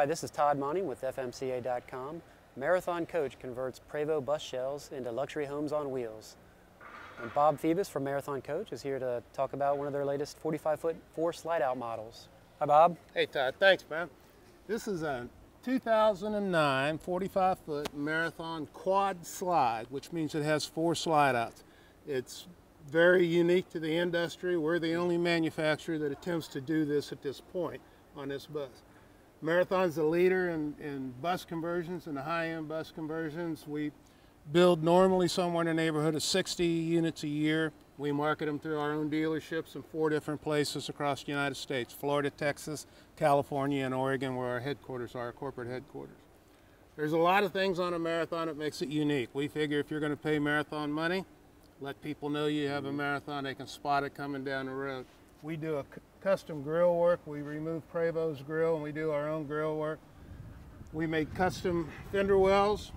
Hi, this is Todd Monty with FMCA.com. Marathon Coach converts Prevost bus shells into luxury homes on wheels. And Bob Phebus from Marathon Coach is here to talk about one of their latest 45-foot 4 slide-out models. Hi, Bob. Hey, Todd. Thanks, man. This is a 2009 45-foot Marathon quad slide, which means it has 4 slide-outs. It's very unique to the industry. We're the only manufacturer that attempts to do this at this point on this bus. Marathon's the leader in bus conversions and the high-end bus conversions. We build normally somewhere in the neighborhood of 60 units a year. We market them through our own dealerships in 4 different places across the United States: Florida, Texas, California, and Oregon, where our headquarters are, our corporate headquarters. There's a lot of things on a Marathon that makes it unique. We figure if you're going to pay Marathon money, let people know you have a Marathon. They can spot it coming down the road. We do a custom grill work. We remove Prevost grill and we do our own grill work. We make custom fender wells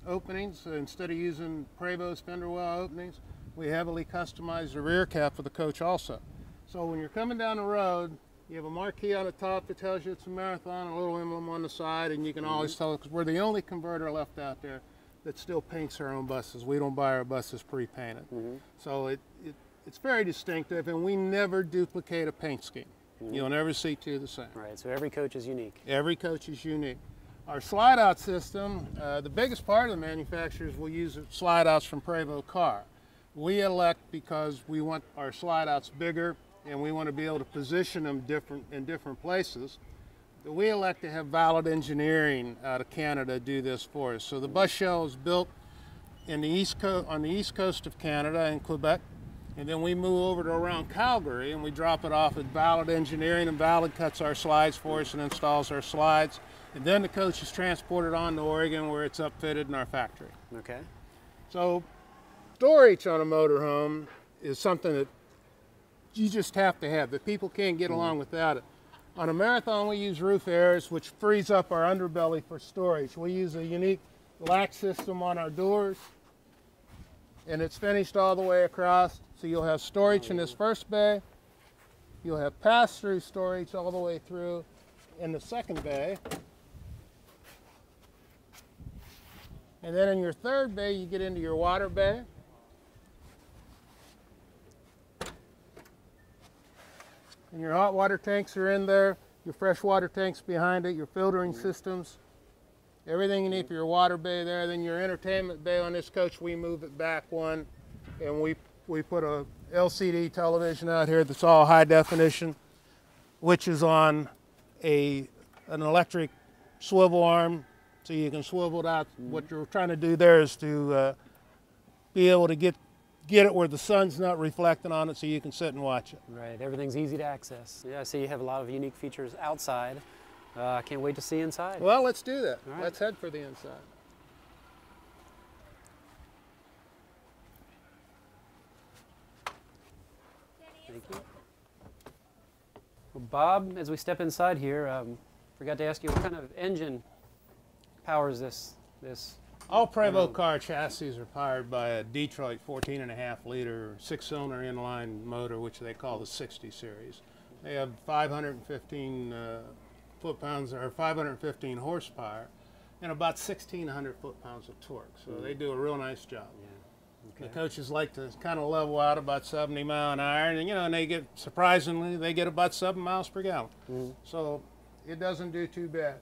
openings. So instead of using Prevost fender well openings, we heavily customize the rear cap for the coach also. So when you're coming down the road, you have a marquee on the top that tells you it's a Marathon, a little emblem on the side, and you can always tell, because we're the only converter left out there that still paints our own buses. We don't buy our buses pre-painted. So it's very distinctive, and we never duplicate a paint scheme. You'll never see 2 the same. Right, so every coach is unique. Every coach is unique. Our slide-out system, the biggest part of the manufacturers will use slide-outs from Prevost car. We elect, because we want our slide-outs bigger and we want to be able to position them in different places, we elect to have Valid Engineering out of Canada do this for us. So the bus shell is built in on the east coast of Canada in Quebec, and then we move over to around Calgary and we drop it off at Valid Engineering, and Valid cuts our slides for us and installs our slides. And then the coach is transported on to Oregon, where it's upfitted in our factory. Okay. So storage on a motorhome is something that you just have to have, that people can't get along without it. On a Marathon, we use roof airs, which frees up our underbelly for storage. We use a unique latch system on our doors, and it's finished all the way across. So you'll have storage in this first bay. You'll have pass-through storage all the way through in the second bay. And then in your third bay, you get into your water bay. And your hot water tanks are in there, your fresh water tanks behind it, your filtering systems, everything you need for your water bay there. Then your entertainment bay on this coach, we move it back one, and we put a LCD television out here that's all high definition, which is on an electric swivel arm, so you can swivel it out. What you're trying to do there is to be able to get it where the sun's not reflecting on it, so you can sit and watch it. Right, everything's easy to access. Yeah, I see you have a lot of unique features outside. I can't wait to see inside. Well, let's do that. All right. Let's head for the inside. Thank you. Well, Bob, as we step inside here, forgot to ask you, what kind of engine powers this? All Prevost car chassis are powered by a Detroit 14.5 liter 6-cylinder inline motor, which they call the 60 series. They have 515 foot-pounds, or 515 horsepower, and about 1,600 foot-pounds of torque. So they do a real nice job. Yeah. Okay. The coaches like to kind of level out about 70 mile an hour, and and they get, surprisingly, they get about 7 miles per gallon. So it doesn't do too bad.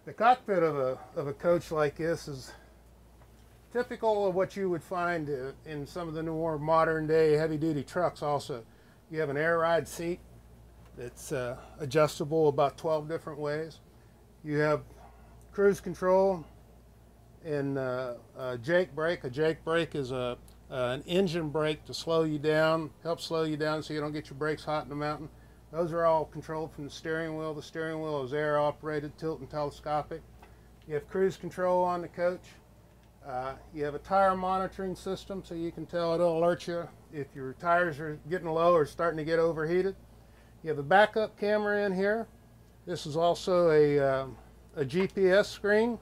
The cockpit of a coach like this is typical of what you would find in some of the more modern day heavy duty trucks also. You have an air ride seat that's adjustable about 12 different ways. You have cruise control and a jake brake. A jake brake is an engine brake to slow you down, help slow you down so you don't get your brakes hot in the mountain. Those are all controlled from the steering wheel. The steering wheel is air operated, tilt and telescopic. You have cruise control on the coach. You have a tire monitoring system, so you can tell, it'll alert you if your tires are getting low or starting to get overheated. You have a backup camera in here. This is also a GPS screen,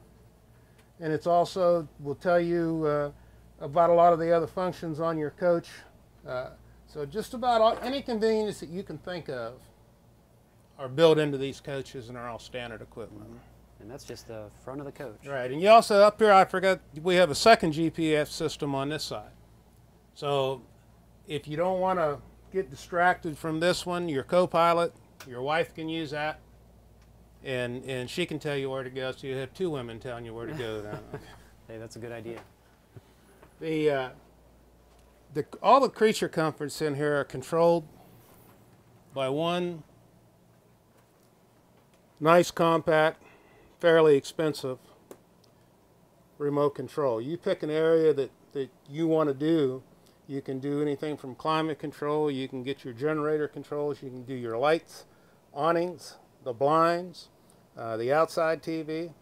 and it's also will tell you about a lot of the other functions on your coach. So just about any convenience that you can think of are built into these coaches, and are all standard equipment. And that's just the front of the coach. Right, and you also, up here, I forgot, we have a second GPS system on this side. So if you don't want to get distracted from this one, your co-pilot, your wife can use that, and she can tell you where to go, so you have two women telling you where to go now. Hey, that's a good idea. All the creature comforts in here are controlled by one nice, compact, fairly expensive remote control. You pick an area that you want to do. You can do anything from climate control, you can get your generator controls, you can do your lights, awnings, the blinds, the outside TV.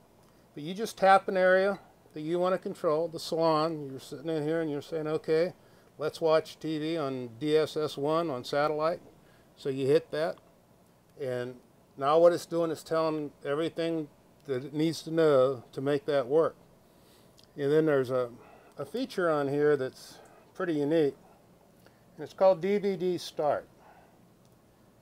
But you just tap an area that you want to control, the salon. You're sitting in here and you're saying, okay, let's watch TV on DSS1 on satellite. So you hit that, and now what it's doing is telling everything that it needs to know to make that work. And then there's a feature on here that's pretty unique, and it's called DVD Start.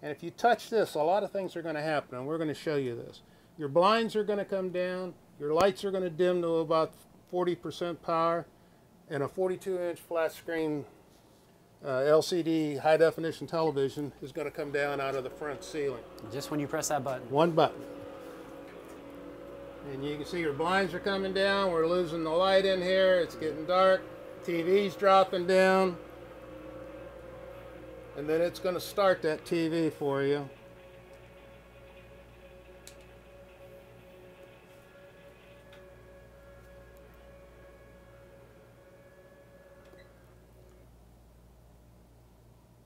And if you touch this, a lot of things are going to happen, and we're going to show you this. Your blinds are going to come down, your lights are going to dim to about 40% power, and a 42-inch flat screen LCD high-definition television is going to come down out of the front ceiling. Just when you press that button. One button. And you can see your blinds are coming down. We're losing the light in here. It's getting dark. TV's dropping down. And then it's going to start that TV for you.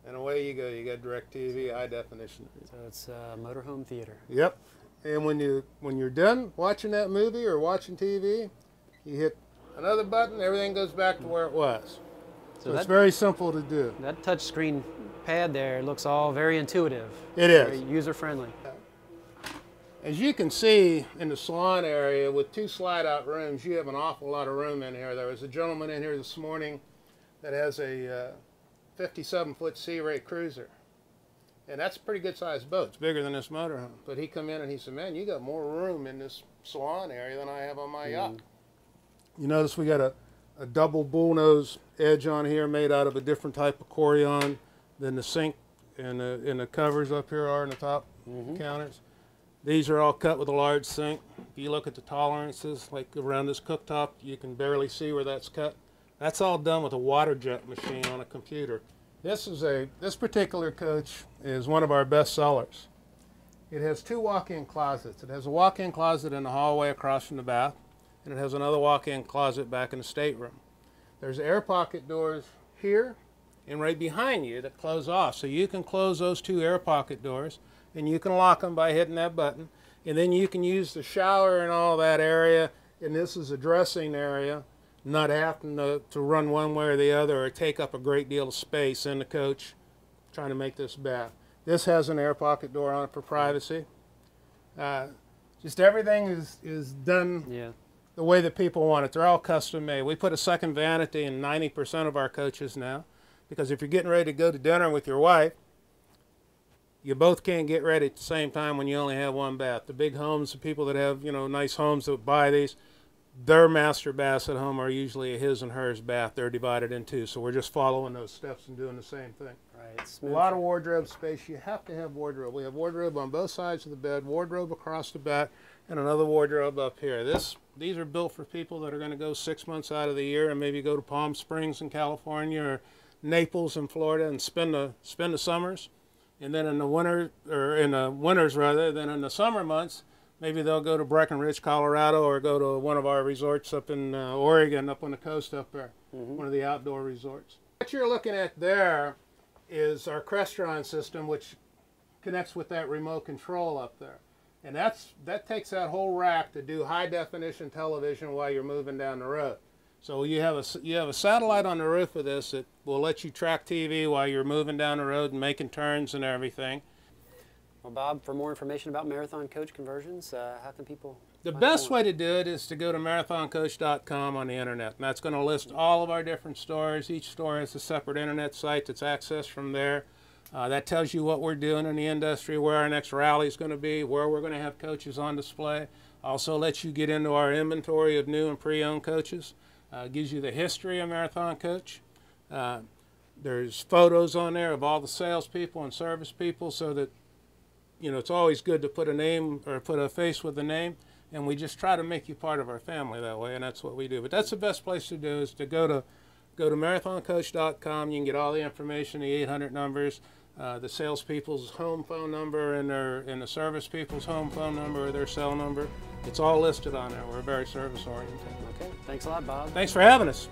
And away you go. You got DirecTV, high definition. So it's motorhome theater. Yep. And when you're done watching that movie or watching TV, you hit another button, everything goes back to where it was. So it's very simple to do. That touch screen pad there looks all very intuitive. It is. Very user-friendly. As you can see in the salon area with two slide-out rooms, you have an awful lot of room in here. There was a gentleman in here this morning that has a 57-foot Sea Ray cruiser. And that's a pretty good sized boat. It's bigger than this motorhome. But he come in and he said, man, you got more room in this salon area than I have on my yacht. You notice we got a double bullnose edge on here made out of a different type of Corian than the sink and the covers up here are in the top counters. These are all cut with a large sink. If you look at the tolerances, like around this cooktop, you can barely see where that's cut. That's all done with a water jet machine on a computer. This particular coach is one of our best sellers. It has two walk-in closets. It has a walk-in closet in the hallway across from the bath, and it has another walk-in closet back in the stateroom. There's air pocket doors here and right behind you that close off. So you can close those two air pocket doors, and you can lock them by hitting that button. And then you can use the shower and all that area, and this is a dressing area, not having to run one way or the other or take up a great deal of space in the coach trying to make this bath. This has an air pocket door on it for privacy. Just everything is done the way that people want it. They're all custom made. We put a second vanity in 90% of our coaches now, because if you're getting ready to go to dinner with your wife, you both can't get ready at the same time when you only have one bath. The big homes, the people that have, you know, nice homes that buy these, their master baths at home are usually a his and hers bath. They're divided in two, so we're just following those steps and doing the same thing. Right. A lot of wardrobe space. You have to have wardrobe. We have wardrobe on both sides of the bed, wardrobe across the back, and another wardrobe up here. These are built for people that are going to go 6 months out of the year and maybe go to Palm Springs in California or Naples in Florida and spend the summers. And then in the winter, or in the winters rather, then in the summer months, maybe they'll go to Breckenridge, Colorado, or go to one of our resorts up in Oregon, up on the coast up there, one of the outdoor resorts. What you're looking at there is our Crestron system, which connects with that remote control up there. And that takes that whole rack to do high definition television while you're moving down the road. So you have a satellite on the roof of this that will let you track TV while you're moving down the road and making turns and everything. Well, Bob, for more information about Marathon Coach conversions, how can people? The best way to do it is to go to marathoncoach.com on the internet, and that's going to list all of our different stores. Each store has a separate internet site that's accessed from there. That tells you what we're doing in the industry, where our next rally is going to be, where we're going to have coaches on display. Also lets you get into our inventory of new and pre-owned coaches. Gives you the history of Marathon Coach. There's photos on there of all the salespeople and service people, so that, you know, it's always good to put a name or put a face with a name, and we just try to make you part of our family that way, and that's what we do. But that's the best place to do, is to go to marathoncoach.com. You can get all the information, the 800 numbers, the salespeople's home phone number, and the service people's home phone number or their cell number. It's all listed on there. We're very service oriented. Okay, thanks a lot, Bob. Thanks for having us.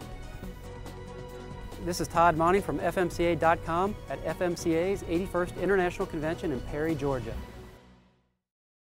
This is Todd Monty from FMCA.com at FMCA's 81st International Convention in Perry, Georgia.